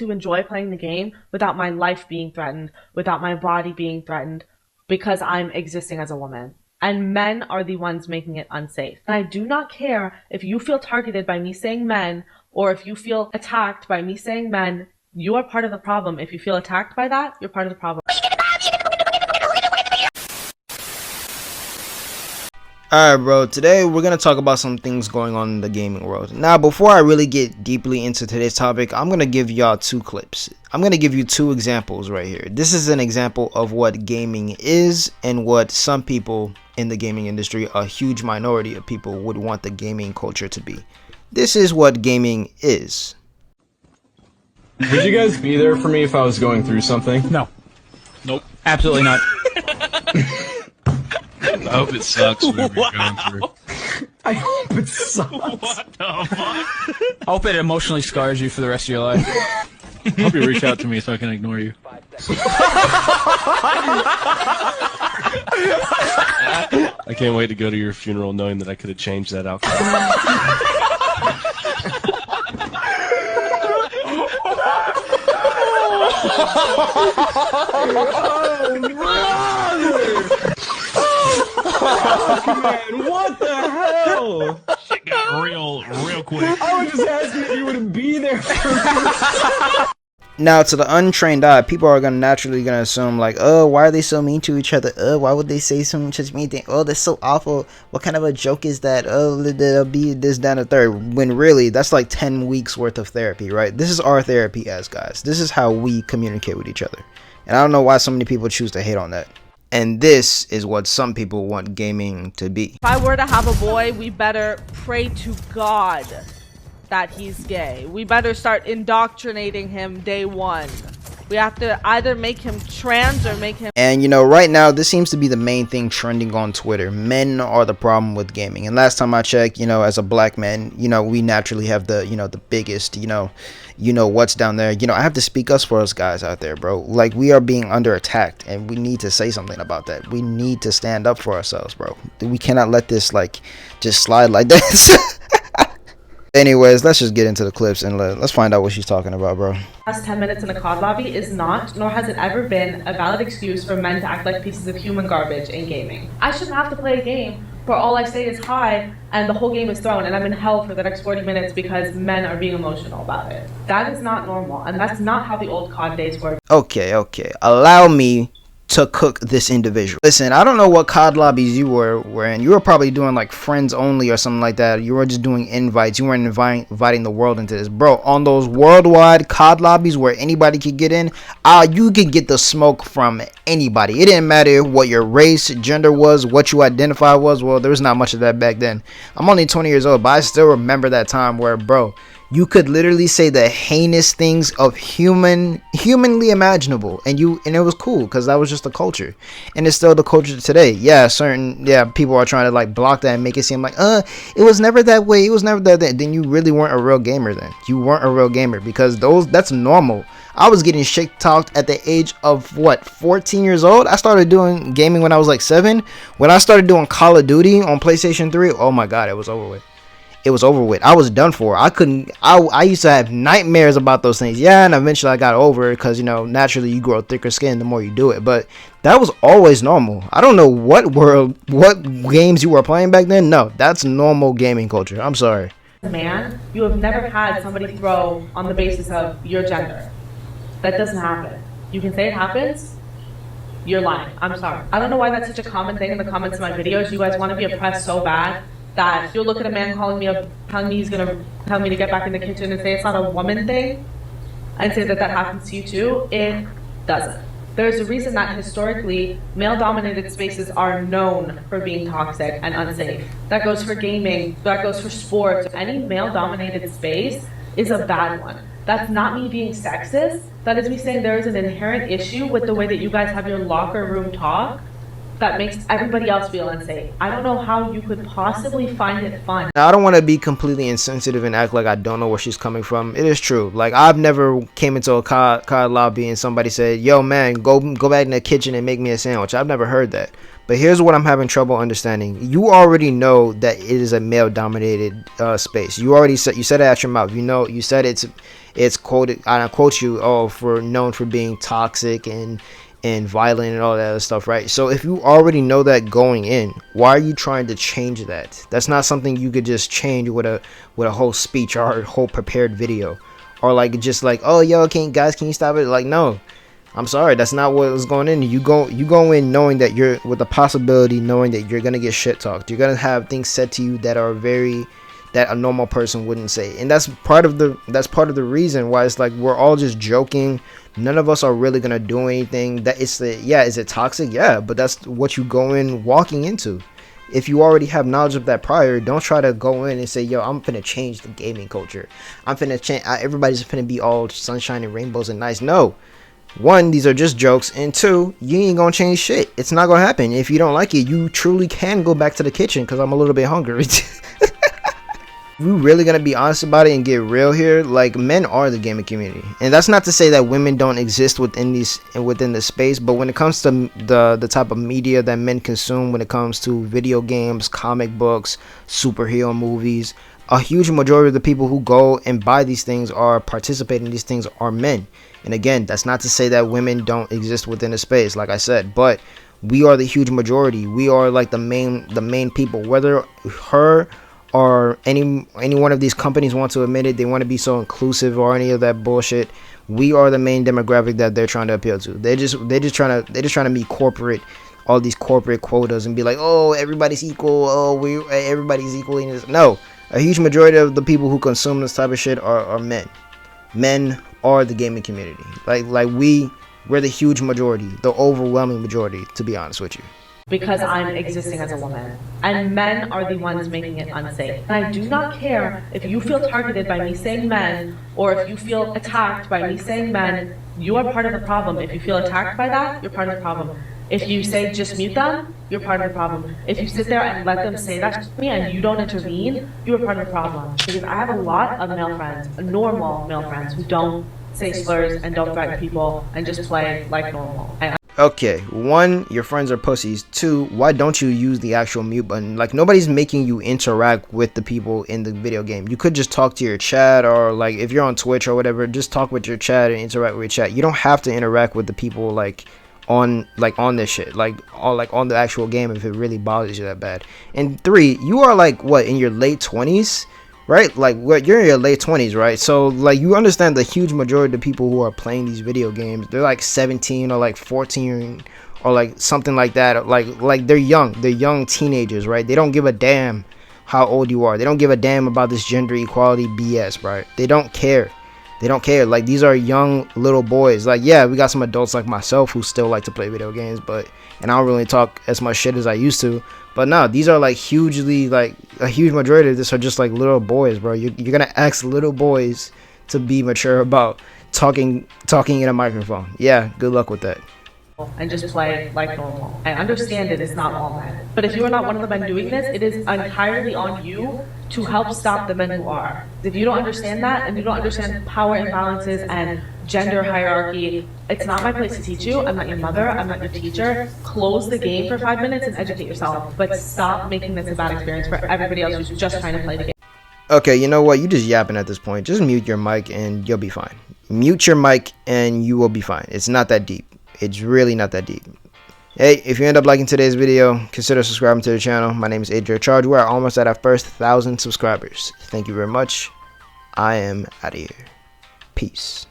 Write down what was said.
to enjoy playing the game without my life being threatened, without my body being threatened, because I'm existing as a woman. And men are the ones making it unsafe. And I do not care if you feel targeted by me saying men, or if you feel attacked by me saying men. You are part of the problem. If you feel attacked by that, you're part of the problem. Alright bro, today we're going to talk about some things going on in the gaming world. Now before I really get deeply into today's topic, I'm going to give y'all two clips. I'm going to give you two examples right here. This is an example of what gaming is and what some people in the gaming industry, a huge minority of people, would want the gaming culture to be. This is what gaming is. Would you guys be there for me if I was going through something? No. Nope. Absolutely not. I hope it sucks whatever you're going through. I hope it sucks. What the fuck? I hope it emotionally scars you for the rest of your life. I hope you reach out to me so I can ignore you. I can't wait to go to your funeral knowing that I could have changed that outcome. Man, what the hell? Shit got real quick. I was just asking if you would be there for me. Now to the untrained eye, people are naturally gonna assume like, oh, why are they so mean to each other? Oh, why would they say some such mean thing? Oh, that's so awful. What kind of a joke is that? Oh, they'll be this, down, and third. When really, that's like 10 weeks worth of therapy, right? This is our therapy as guys. This is how we communicate with each other. And I don't know why so many people choose to hate on that. And this is what some people want gaming to be. If I were to have a boy, we better pray to God that he's gay. We better start indoctrinating him day one. We have to either make him trans or make him... And you know, right now this seems to be the main thing trending on Twitter. Men are the problem with gaming. And last time I checked, you know, as a black man, you know, we naturally have the, you know, the biggest, you know what's down there. You know, I have to speak up for us guys out there, bro. Like, we are being under attacked and we need to say something about that. We need to stand up for ourselves, bro. We cannot let this like just slide like this. Anyways, let's just get into the clips and let's find out what she's talking about, bro. Last 10 minutes in a COD lobby is not, nor has it ever been, a valid excuse for men to act like pieces of human garbage in gaming. I shouldn't have to play a game where all I say is hi and the whole game is thrown and I'm in hell for the next 40 minutes because men are being emotional about it. That is not normal, and that's not how the old COD days were. Okay, allow me to cook this individual. Listen, I don't know what COD lobbies you were in. You were probably doing like friends only or something like that. You were just doing invites. You weren't inviting the world into this, bro. On those worldwide COD lobbies where anybody could get in, you could get the smoke from anybody. It didn't matter what your race, gender was, what you identify was. Well, there was not much of that back then. I'm only 20 years old, but I still remember that time where, bro, you could literally say the heinous things of humanly imaginable, and it was cool because that was just the culture, and it's still the culture today. Yeah, people are trying to like block that and make it seem like it was never that way, it was never that. Then you really weren't a real gamer. Then you weren't a real gamer, because that's normal. I was getting shit talked at the age of what, 14 years old. I started doing gaming when I was like 7. When I started doing Call of Duty on PlayStation 3, oh my god, it was over with. It was over with. I was done for. I used to have nightmares about those things. Yeah, and eventually I got over it because, you know, naturally you grow thicker skin the more you do it. But that was always normal. I don't know what games you were playing back then. No, that's normal gaming culture. I'm sorry. Man, you have never had somebody throw on the basis of your gender. That doesn't happen. You can say it happens. You're lying. I'm sorry. I don't know why that's such a common thing in the comments of my videos. You guys want to be oppressed so bad that you'll look at a man telling me he's gonna tell me to get back in the kitchen and say it's not a woman thing, and say that happens to you too. It doesn't. There's a reason that historically male-dominated spaces are known for being toxic and unsafe. That goes for gaming, that goes for sports. Any male-dominated space is a bad one. That's not me being sexist. That is me saying there is an inherent issue with the way that you guys have your locker room talk that makes everybody else feel unsafe. I don't know how you could possibly find it fun. Now, I don't want to be completely insensitive and act like I don't know where she's coming from. It is true. Like, I've never came into a COD lobby and somebody said, yo man, go back in the kitchen and make me a sandwich. I've never heard that. But here's what I'm having trouble understanding. You already know that it is a male dominated space. You already said, you said it out your mouth. You know, you said it's quoted, I quote you, oh, for known for being toxic and violent and all that other stuff, right? So if you already know that going in, why are you trying to change that? That's not something you could just change with a whole speech or a whole prepared video, or like just like, oh yo, can you stop it? Like, no, I'm sorry, that's not what was going in. You go in knowing that you're, with the possibility, knowing that you're gonna get shit talked. You're gonna have things said to you that are that a normal person wouldn't say, and that's part of the reason why it's like we're all just joking. None of us are really gonna do anything. That is it toxic? Yeah, but that's what you go in walking into. If you already have knowledge of that prior, don't try to go in and say, yo, I'm finna change the gaming culture. I'm finna change. Everybody's finna be all sunshine and rainbows and nice. No. One, these are just jokes, and two, you ain't gonna change shit. It's not gonna happen. If you don't like it, you truly can go back to the kitchen, because I'm a little bit hungry. We really gonna be honest about it and get real here. Like, men are the gaming community, and that's not to say that women don't exist within this space, but when it comes to the type of media that men consume, when it comes to video games, comic books, superhero movies, a huge majority of the people who go and buy these things or participate in these things are men. And again, that's not to say that women don't exist within the space, like I said, but we are the huge majority. We are like the main people. Whether her or any one of these companies want to admit it, they want to be so inclusive or any of that bullshit, we are the main demographic that they're trying to appeal to. They're just trying to meet corporate, all these corporate quotas, and be like, oh, everybody's equal, oh, everybody's equal. No, a huge majority of the people who consume this type of shit are men. Men are the gaming community. Like we're the huge majority, the overwhelming majority, to be honest with you. Because I'm existing as a woman. And men are the ones making it unsafe. And I do not care if you feel targeted by me saying men, or if you feel attacked by me saying men. You are part of the problem. If you feel attacked by that, you're part of the problem. If you say just mute them, you're part of the problem. If you sit there and let them say that to me and you don't intervene, you're part of the problem. Because I have a lot of male friends, normal male friends, who don't say slurs and don't threaten people and just play like normal. Okay, one, your friends are pussies. Two, why don't you use the actual mute button? Like, nobody's making you interact with the people in the video game. You could just talk to your chat, or like if you're on Twitch or whatever, just talk with your chat and interact with your chat. You don't have to interact with the people on this shit, on the actual game, if it really bothers you that bad. And three, you are like, what, in your late 20s, right? Like, what, you're in your late 20s, right? So like, you understand the huge majority of the people who are playing these video games, they're like 17 or like 14 or like something like that. Like they're young teenagers, right? They don't give a damn how old you are. They don't give a damn about this gender equality BS, right? They don't care. Like, these are young little boys. Like, yeah, we got some adults like myself who still like to play video games, and I don't really talk as much shit as I used to. But no, these are like hugely, like a huge majority of this are just like little boys, bro. You're gonna ask little boys to be mature about talking in a microphone. Yeah, good luck with that. And just play like normal. I understand it is not all men. But if you are not one of the men doing this, it is entirely on you to help stop the men who are. If you don't understand that, and you don't understand power imbalances and gender hierarchy, it's not my place to teach you. I'm not your mother. I'm not your teacher. Close the game for 5 minutes and educate yourself. But stop making this a bad experience for everybody else who's just trying to play the game. Okay, you know what? You just yapping at this point. Just mute your mic and you'll be fine. Mute your mic and you will be fine. It's not that deep. It's really not that deep. Hey, if you end up liking today's video, consider subscribing to the channel. My name is Adrian Charge. We are almost at our first 1,000 subscribers. Thank you very much. I am out of here. Peace.